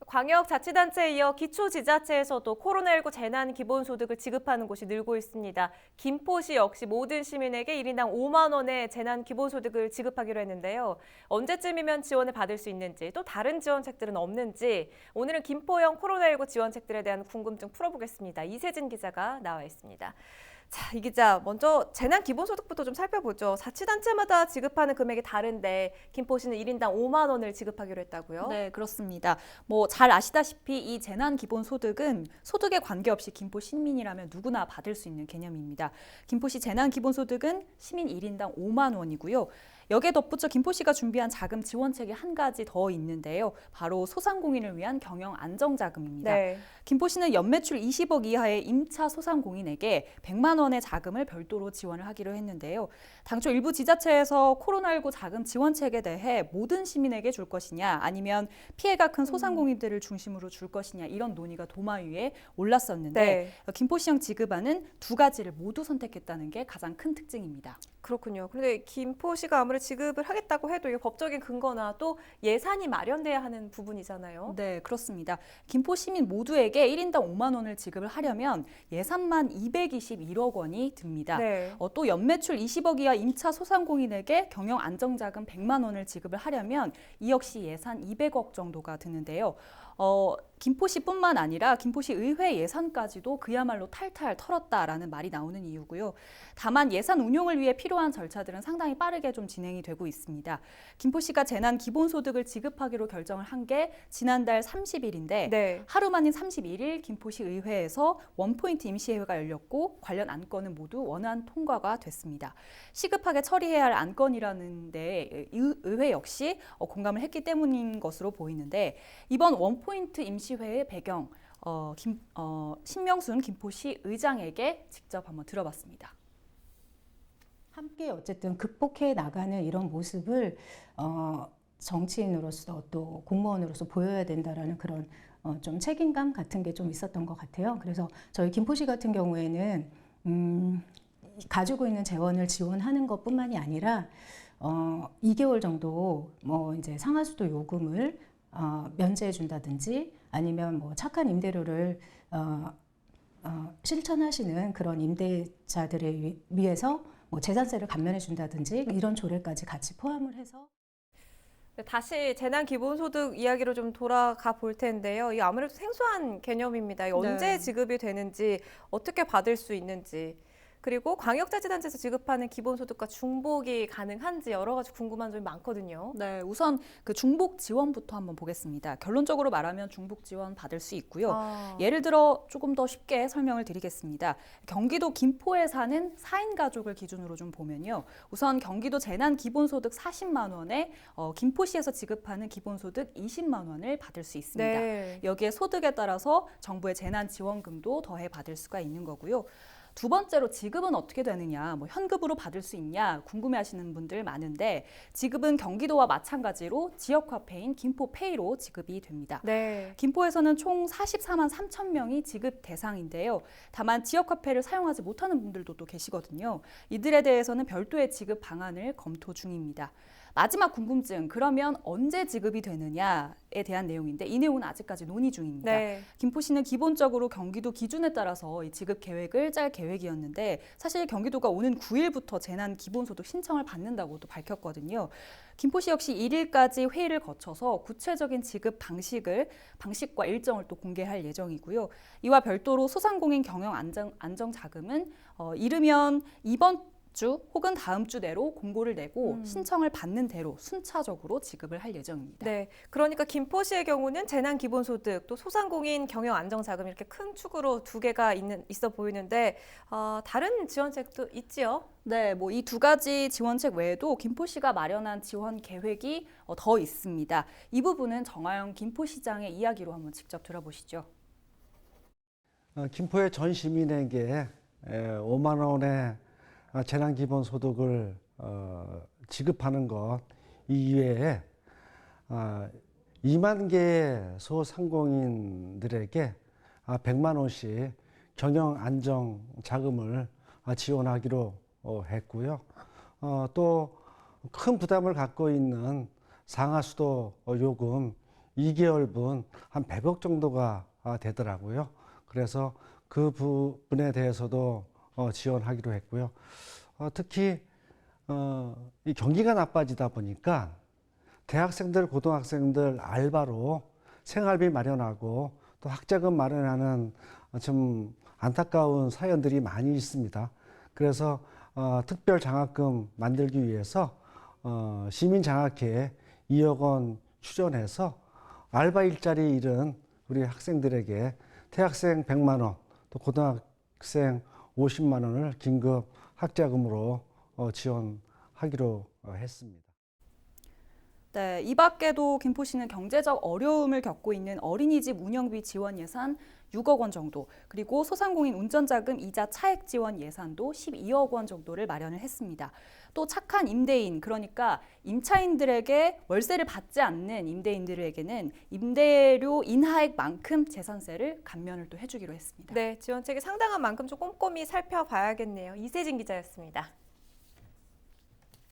광역자치단체에 이어 기초지자체에서도 코로나19 재난기본소득을 지급하는 곳이 늘고 있습니다. 김포시 역시 모든 시민에게 1인당 5만 원의 재난기본소득을 지급하기로 했는데요. 언제쯤이면 지원을 받을 수 있는지, 또 다른 지원책들은 없는지, 오늘은 김포형 코로나19 지원책들에 대한 궁금증 풀어보겠습니다. 이세진 기자가 나와 있습니다. 자, 이 기자, 먼저 재난기본소득부터 좀 살펴보죠. 자치단체마다 지급하는 금액이 다른데 김포시는 1인당 5만 원을 지급하기로 했다고요? 네, 그렇습니다. 잘 아시다시피 이 재난기본소득은 소득에 관계없이 김포 시민이라면 누구나 받을 수 있는 개념입니다. 김포시 재난기본소득은 시민 1인당 5만 원이고요. 여기에 덧붙여 김포시가 준비한 자금 지원책이 한 가지 더 있는데요. 바로 소상공인을 위한 경영 안정자금입니다. 네. 김포시는 연매출 20억 이하의 임차 소상공인에게 100만 원의 자금을 별도로 지원을 하기로 했는데요. 당초 일부 지자체에서 코로나19 자금 지원책에 대해 모든 시민에게 줄 것이냐 아니면 피해가 큰 소상공인들을 중심으로 줄 것이냐 이런 논의가 도마 위에 올랐었는데 네. 김포시형 지급안은 두 가지를 모두 선택했다는 게 가장 큰 특징입니다. 그렇군요. 그런데 김포시가 아무리 지급을 하겠다고 해도 이게 법적인 근거나 또 예산이 마련돼야 하는 부분이잖아요. 네, 그렇습니다. 김포 시민 모두에게 1인당 5만 원을 지급을 하려면 예산만 221억 원이 듭니다. 네. 또 연매출 20억 이하 임차 소상공인에게 경영 안정자금 100만 원을 지급을 하려면 이 역시 예산 200억 정도가 드는데요. 김포시뿐만 아니라 김포시 의회 예산까지도 그야말로 탈탈 털었다라는 말이 나오는 이유고요. 다만 예산 운용을 위해 필요한 절차들은 상당히 빠르게 좀 진행이 되고 있습니다. 김포시가 재난 기본소득을 지급하기로 결정을 한 게 지난달 30일인데 네. 하루 만인 31일 김포시 의회에서 원포인트 임시회가 열렸고 관련 안건은 모두 원안 통과가 됐습니다. 시급하게 처리해야 할 안건이라는데 의회 역시 공감을 했기 때문인 것으로 보이는데 이번 원포인트 임시회의 배경 신명순 김포시 의장에게 직접 한번 들어봤습니다. 함께 어쨌든 극복해 나가는 이런 모습을 정치인으로서 또 공무원으로서 보여야 된다라는 그런 좀 책임감 같은 게 좀 있었던 것 같아요. 그래서 저희 김포시 같은 경우에는 가지고 있는 재원을 지원하는 것뿐만이 아니라 2개월 정도 이제 상하수도 요금을 면제해 준다든지 아니면 착한 임대료를 실천하시는 그런 임대자들을 위해서 재산세를 감면해 준다든지 이런 조례까지 같이 포함을 해서 다시 재난기본소득 이야기로 좀 돌아가 볼 텐데요. 이 아무래도 생소한 개념입니다. 언제 지급이 되는지, 어떻게 받을 수 있는지, 그리고 광역자치단체에서 지급하는 기본소득과 중복이 가능한지 여러 가지 궁금한 점이 많거든요. 네, 우선 그 중복 지원부터 한번 보겠습니다. 결론적으로 말하면 중복 지원 받을 수 있고요. 예를 들어 조금 더 쉽게 설명을 드리겠습니다. 경기도 김포에 사는 4인 가족을 기준으로 좀 보면요. 우선 경기도 재난기본소득 40만 원에 김포시에서 지급하는 기본소득 20만 원을 받을 수 있습니다. 네. 여기에 소득에 따라서 정부의 재난지원금도 더해 받을 수가 있는 거고요. 두 번째로 지급은 어떻게 되느냐, 현금으로 받을 수 있냐 궁금해하시는 분들 많은데 지급은 경기도와 마찬가지로 지역화폐인 김포페이로 지급이 됩니다. 네. 김포에서는 총 44만 3천 명이 지급 대상인데요. 다만 지역화폐를 사용하지 못하는 분들도 또 계시거든요. 이들에 대해서는 별도의 지급 방안을 검토 중입니다. 마지막 궁금증, 그러면 언제 지급이 되느냐에 대한 내용인데 이 내용은 아직까지 논의 중입니다. 네. 김포시는 기본적으로 경기도 기준에 따라서 이 지급 계획을 짤 계획이었는데 사실 경기도가 오는 9일부터 재난 기본소득 신청을 받는다고도 밝혔거든요. 김포시 역시 1일까지 회의를 거쳐서 구체적인 지급 방식과 일정을 또 공개할 예정이고요. 이와 별도로 소상공인 경영 안정 자금은 이르면 이번 주 혹은 다음 주 내로 공고를 내고 신청을 받는 대로 순차적으로 지급을 할 예정입니다. 네. 그러니까 김포시의 경우는 재난기본소득, 또 소상공인 경영안정자금 이렇게 큰 축으로 두 개가 있어 보이는데 다른 지원책도 있지요? 네, 이 두 가지 지원책 외에도 김포시가 마련한 지원 계획이 더 있습니다. 이 부분은 정하영 김포시장의 이야기로 한번 직접 들어보시죠. 김포의 전 시민에게 5만 원의 재난기본소득을 지급하는 것 이외에 2만 개의 소상공인들에게 100만 원씩 경영안정자금을 지원하기로 했고요. 또 큰 부담을 갖고 있는 상하수도 요금 2개월분 한 100억 정도가 되더라고요. 그래서 그 부분에 대해서도 지원하기로 했고요. 특히 이 경기가 나빠지다 보니까 대학생들, 고등학생들 알바로 생활비 마련하고 또 학자금 마련하는 좀 안타까운 사연들이 많이 있습니다. 그래서 특별 장학금 만들기 위해서 시민장학회에 2억 원 추전해서 알바 일자리 잃은 우리 학생들에게 대학생 100만 원, 또 고등학생 50만 원을 긴급 학자금으로 지원하기로 했습니다. 네, 이 밖에도 김포시는 경제적 어려움을 겪고 있는 어린이집 운영비 지원 예산 6억 원 정도, 그리고 소상공인 운전자금 이자 차액 지원 예산도 12억 원 정도를 마련을 했습니다. 또 착한 임대인, 그러니까 임차인들에게 월세를 받지 않는 임대인들에게는 임대료 인하액만큼 재산세를 감면을 또 해주기로 했습니다. 네, 지원책이 상당한 만큼 좀 꼼꼼히 살펴봐야겠네요. 이세진 기자였습니다.